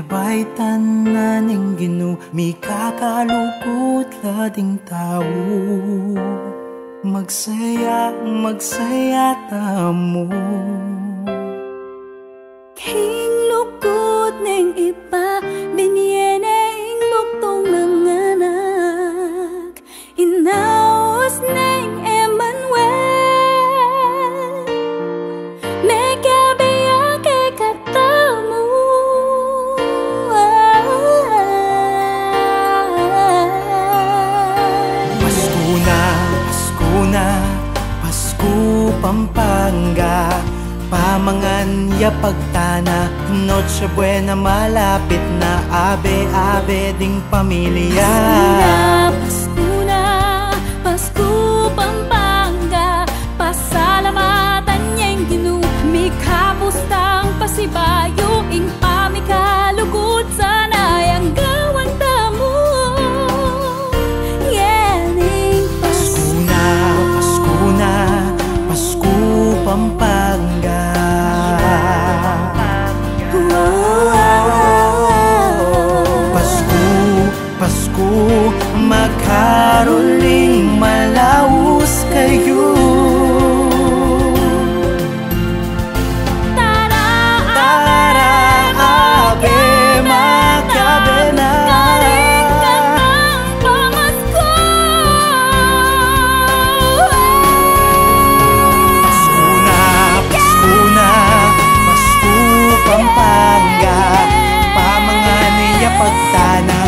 Abay tanan Ginoo mi kakalukot lading tao. Magsaya, magsaya tamo. King lukot neng iba, binyene ing buktong nanganak. Inaos neng Emmanuel, megabaya kay katamu. Pasko na, Pasko na, Pasko Pampanga. Pamangan ya pagtana, Noche Buena malapit na. Abe, abe ding pamilya. Pasko na, Pasko Pampanga. Pasalamatan niyang Ginoo, mi kapustang pasibayo ing pamikalugod sana yang gawang tamo. Yening Pasko na, Pasko na, Pasko Pampanga. Pasko, Pasko, makaruling malaus kayo. Tara, abe, makabe na. Pasko na, Pasko na, Pasko Pampanga. Pamangan niya pagtana,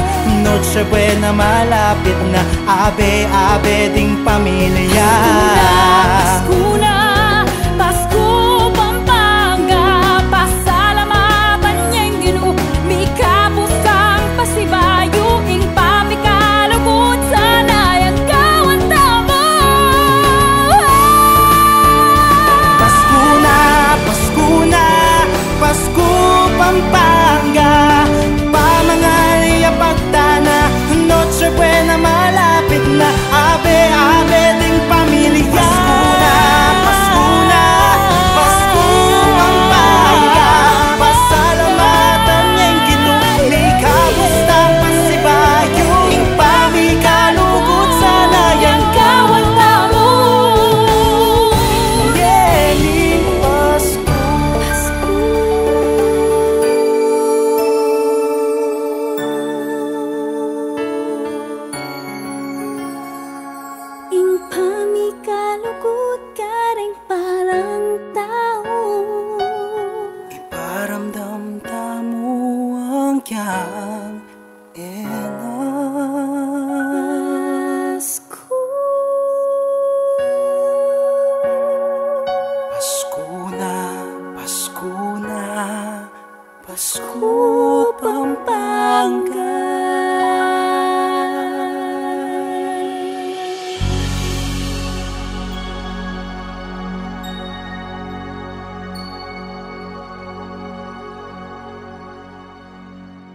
Noche Buena malapit na. Abe, abe ding pamilya. Pasko na,